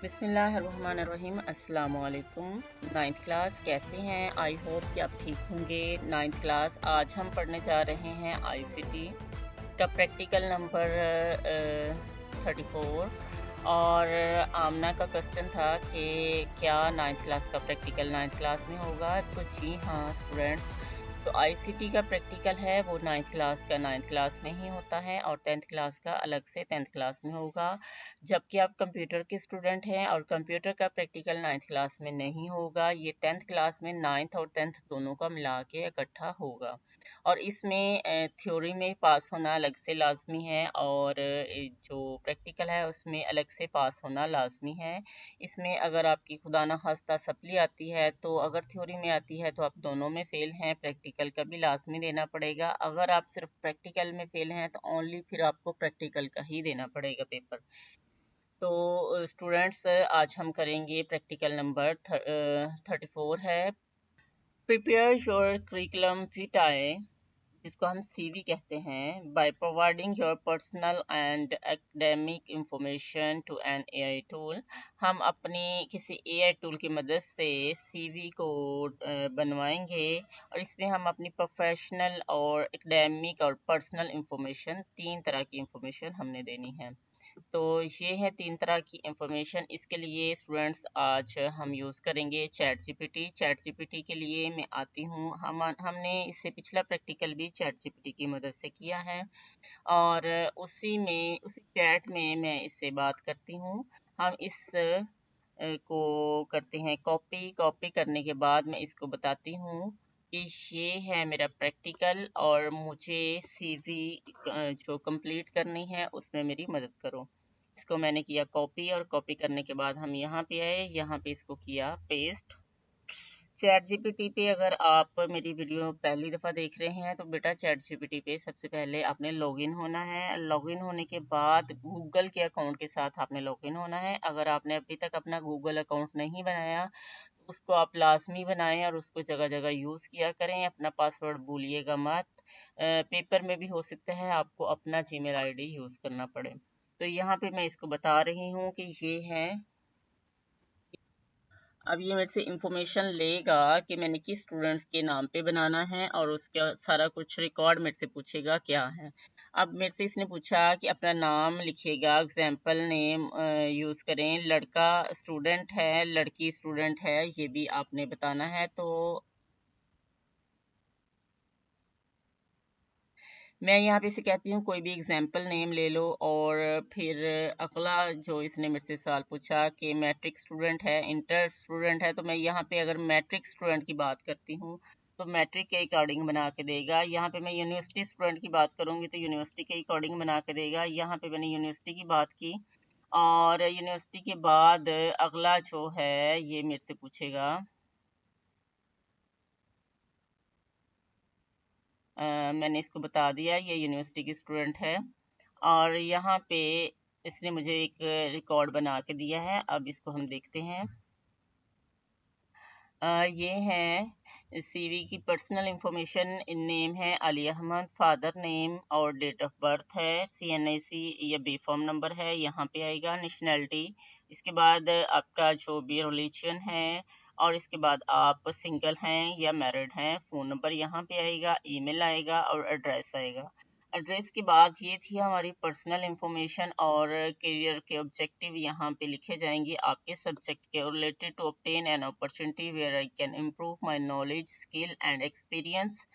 बिस्मिल्लाहिर्रहमानिर्रहीम। अस्सलाम वालेकुम। नाइन्थ क्लास कैसे हैं? आई होप कि आप ठीक होंगे। नाइन्थ क्लास आज हम पढ़ने जा रहे हैं आईसीटी का प्रैक्टिकल नंबर 34। और आमना का क्वेश्चन था कि क्या नाइन्थ क्लास का प्रैक्टिकल नाइन्थ क्लास में होगा। तो जी हाँ स्टूडेंट्स, तो आईसीटी का प्रैक्टिकल है वो नाइन्थ क्लास का नाइन्थ क्लास में ही होता है और 10th क्लास का अलग से 10th क्लास में होगा। जबकि आप कंप्यूटर के स्टूडेंट हैं और कंप्यूटर का प्रैक्टिकल 9th क्लास में नहीं होगा, ये 10th क्लास में 9th और 10th दोनों का मिला के इकट्ठा होगा। और इसमें थ्योरी में पास होना अलग से लाजमी है और जो प्रैक्टिकल है उसमें अलग से पास होना लाजमी है। इसमें अगर आपकी खुदा न खास्ता सप्ली आती है तो अगर थ्योरी में आती है तो आप दोनों में फेल हैं, प्रैक्टिकल का भी लाजमी देना पड़ेगा। अगर आप सिर्फ प्रैक्टिकल में फेल हैं तो ओनली फिर आपको प्रैक्टिकल का ही देना पड़ेगा पेपर। तो स्टूडेंट्स आज हम करेंगे प्रैक्टिकल नंबर 34 है। प्रिपेयर योर करिकुलम विटाए, जिसको हम सीवी कहते हैं, by providing your personal and academic information to an AI tool. हम अपनी किसी एआई टूल की मदद से सीवी को बनवाएंगे और इसमें हम अपनी प्रोफेशनल और एकेडमिक और पर्सनल इंफॉर्मेशन, 3 तरह की इंफॉर्मेशन हमने देनी है। तो ये है 3 तरह की इंफॉर्मेशन। इसके लिए स्टूडेंट्स आज हम यूज़ करेंगे चैट जीपीटी। चैट जीपीटी के लिए मैं आती हूँ, हमने इससे पिछला प्रैक्टिकल भी चैट जीपीटी की मदद से किया है और उसी चैट में मैं इससे बात करती हूँ। हम इस को करते हैं कॉपी करने के बाद मैं इसको बताती हूँ कि ये है मेरा प्रैक्टिकल और मुझे सीवी जो कंप्लीट करनी है उसमें मेरी मदद करो। इसको मैंने किया कॉपी और कॉपी करने के बाद हम यहाँ पे आए, यहाँ पे इसको किया पेस्ट। चैट जीपीटी पे अगर आप मेरी वीडियो पहली दफ़ा देख रहे हैं तो बेटा चैट जीपीटी पे सबसे पहले आपने लॉगिन होना है। लॉगिन होने के बाद गूगल के अकाउंट के साथ आपने लॉगिन होना है। अगर आपने अभी तक अपना गूगल अकाउंट नहीं बनाया तो उसको आप लाजमी बनाएं और उसको जगह जगह यूज़ किया करें। अपना पासवर्ड भूलिएगा मत। पेपर में भी हो सकता है आपको अपना जीमेल आईडी यूज़ करना पड़े। तो यहाँ पे मैं इसको बता रही हूँ कि ये है। अब ये मेरे से इंफॉर्मेशन लेगा कि मैंने किस स्टूडेंट्स के नाम पे बनाना है और उसका सारा कुछ रिकॉर्ड मेरे से पूछेगा क्या है। अब मेरे से इसने पूछा कि अपना नाम लिखिएगा, एग्जाम्पल नेम यूज़ करें। लड़का स्टूडेंट है, लड़की स्टूडेंट है, ये भी आपने बताना है। तो मैं यहाँ पे इसे कहती हूँ कोई भी एग्जाम्पल नेम ले लो। और फिर अगला जो इसने मेरे से सवाल पूछा कि मैट्रिक स्टूडेंट है, इंटर स्टूडेंट है, तो मैं यहाँ पे अगर मैट्रिक स्टूडेंट की बात करती हूँ तो मैट्रिक के अकॉर्डिंग बना के देगा। यहाँ पे मैं यूनिवर्सिटी स्टूडेंट की बात करूँगी तो यूनिवर्सिटी के अकॉर्डिंग बना के देगा। यहाँ पे मैंने यूनिवर्सिटी की बात की और यूनिवर्सिटी के बाद अगला जो है ये मेरे से पूछेगा, मैंने इसको बता दिया ये यूनिवर्सिटी की स्टूडेंट है। और यहाँ पे इसने मुझे एक रिकॉर्ड बना के दिया है। अब इसको हम देखते हैं। ये है सीवी की पर्सनल इंफॉर्मेशन। नेम है अली अहमद, फादर नेम और डेट ऑफ बर्थ है, CNIC या बी फॉर्म नंबर है, यहाँ पे आएगा। नेशनैलिटी, इसके बाद आपका जो भी रिलीजन है और इसके बाद आप सिंगल हैं या मैरिड हैं। फ़ोन नंबर यहाँ पे आएगा, ईमेल आएगा और एड्रेस आएगा। एड्रेस के बाद ये थी हमारी पर्सनल इंफॉर्मेशन और करियर के ऑब्जेक्टिव यहाँ पे लिखे जाएंगे आपके सब्जेक्ट के related. To obtain an opportunity where I can improve my knowledge, skill and experience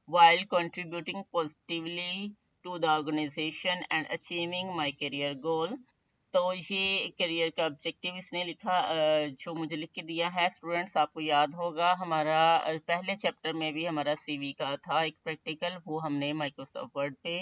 while contributing positively to the organization and achieving my career goal। तो ये करियर का ऑब्जेक्टिव इसने लिखा, जो मुझे लिख के दिया है। स्टूडेंट्स आपको याद होगा हमारा पहले चैप्टर में भी हमारा सीवी का था एक प्रैक्टिकल, वो हमने माइक्रोसॉफ्ट वर्ड पे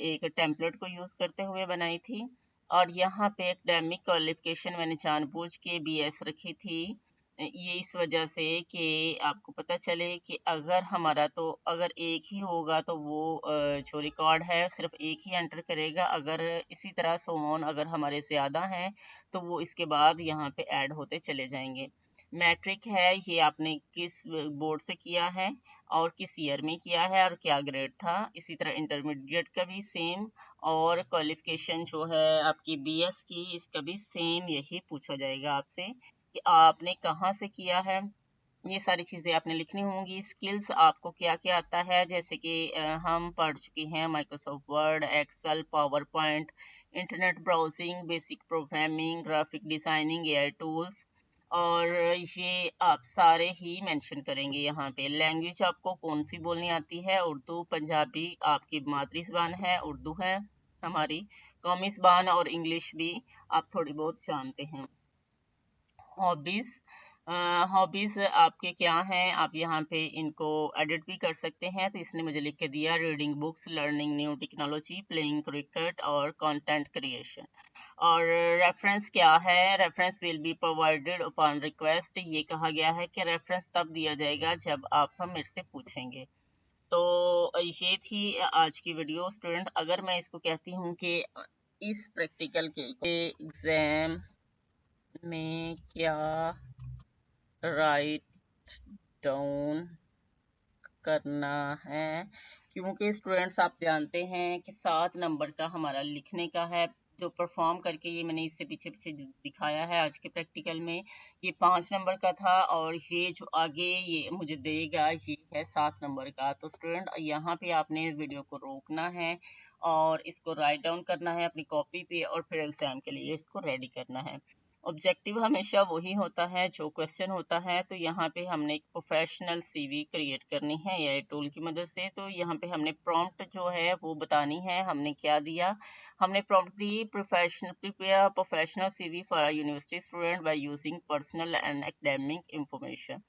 एक टेम्पलेट को यूज़ करते हुए बनाई थी। और यहाँ पे एकेडमिक क्वालिफिकेशन मैंने जानबूझ के BS रखी थी, ये इस वजह से कि आपको पता चले कि अगर हमारा तो अगर एक ही होगा तो वो जो रिकॉर्ड है सिर्फ एक ही एंटर करेगा। अगर इसी तरह सो ऑन अगर हमारे ज़्यादा हैं तो वो इसके बाद यहाँ पे ऐड होते चले जाएंगे। मैट्रिक है ये आपने किस बोर्ड से किया है और किस ईयर में किया है और क्या ग्रेड था। इसी तरह इंटरमीडिएट का भी सेम, और क्वालिफिकेशन जो है आपकी बीएस की, इसका भी सेम यही पूछा जाएगा आपसे कि आपने कहाँ से किया है। ये सारी चीज़ें आपने लिखनी होंगी। स्किल्स आपको क्या क्या आता है, जैसे कि हम पढ़ चुके हैं Microsoft Word, Excel, PowerPoint, internet browsing, basic programming, graphic designing, AI tools, और ये आप सारे ही मेंशन करेंगे यहाँ पे। लैंग्वेज आपको कौन सी बोलनी आती है, उर्दू, पंजाबी आपकी मातृ ज़बान है, उर्दू है हमारी, कौमी ज़बान, और इंग्लिश भी आप थोड़ी बहुत जानते हैं। हॉबीज, हॉबीज आपके क्या हैं, आप यहाँ पे इनको एडिट भी कर सकते हैं। तो इसने मुझे लिख के दिया reading books, learning new technology, playing cricket और कंटेंट क्रिएशन। और रेफरेंस क्या है, reference will be provided upon request. ये कहा गया है कि रेफरेंस तब दिया जाएगा जब आप हम मेरे से पूछेंगे। तो ये थी आज की वीडियो स्टूडेंट। अगर मैं इसको कहती हूँ कि इस प्रैक्टिकल के एग्जाम में क्या राइट डाउन करना है, क्योंकि स्टूडेंट्स आप जानते हैं कि 7 नंबर का हमारा लिखने का है, जो परफॉर्म करके ये मैंने इससे पीछे पीछे दिखाया है आज के प्रैक्टिकल में, ये 5 नंबर का था, और ये जो आगे ये मुझे देगा ये है 7 नंबर का। तो स्टूडेंट यहाँ पे आपने वीडियो को रोकना है और इसको राइट डाउन करना है अपनी कॉपी पे, और फिर एग्जाम के लिए इसको रेडी करना है। ऑब्जेक्टिव हमेशा वही होता है जो क्वेश्चन होता है। तो यहाँ पे हमने एक प्रोफेशनल सीवी क्रिएट करनी है एआई टूल की मदद से। तो यहाँ पे हमने प्रॉम्प्ट जो है वो बतानी है, हमने क्या दिया, हमने prompt the professional prepare professional CV for university student by using personal and academic information.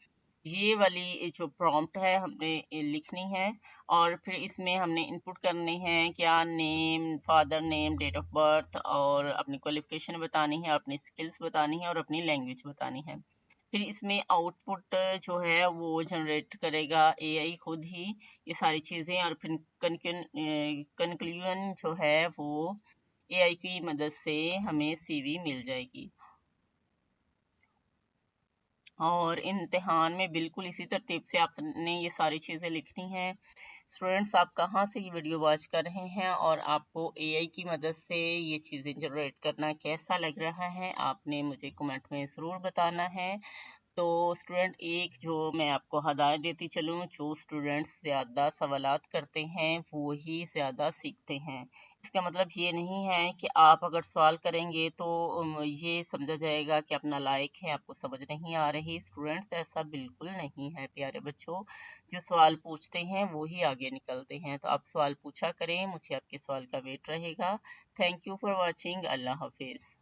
ये वाली जो प्रॉम्प्ट है हमने लिखनी है, और फिर इसमें हमने इनपुट करने हैं क्या, name, father name, date of birth, और अपनी क्वालिफिकेशन बतानी है, अपनी स्किल्स बतानी है, और अपनी लैंग्वेज बतानी है। फिर इसमें आउटपुट जो है वो जनरेट करेगा एआई खुद ही ये सारी चीज़ें, और फिर कंक्लूजन जो है वो एआई की मदद से हमें सीवी मिल जाएगी। और इम्तिहान में बिल्कुल इसी तरतीब से आपने ये सारी चीज़ें लिखनी हैं। स्टूडेंट्स आप कहाँ से ये वीडियो वॉच कर रहे हैं और आपको एआई की मदद से ये चीज़ें जनरेट करना कैसा लग रहा है, आपने मुझे कमेंट में ज़रूर बताना है। तो स्टूडेंट एक जो मैं आपको हदायत देती चलूँ, जो स्टूडेंट्स ज़्यादा सवालात करते हैं वो ही ज़्यादा सीखते हैं। इसका मतलब ये नहीं है कि आप अगर सवाल करेंगे तो ये समझा जाएगा कि आप नालायक हैं, आपको समझ नहीं आ रही। स्टूडेंट्स ऐसा बिल्कुल नहीं है प्यारे बच्चों, जो सवाल पूछते हैं वो ही आगे निकलते हैं। तो आप सवाल पूछा करें, मुझे आपके सवाल का वेट रहेगा। Thank you for watching. Allah हाफिज़।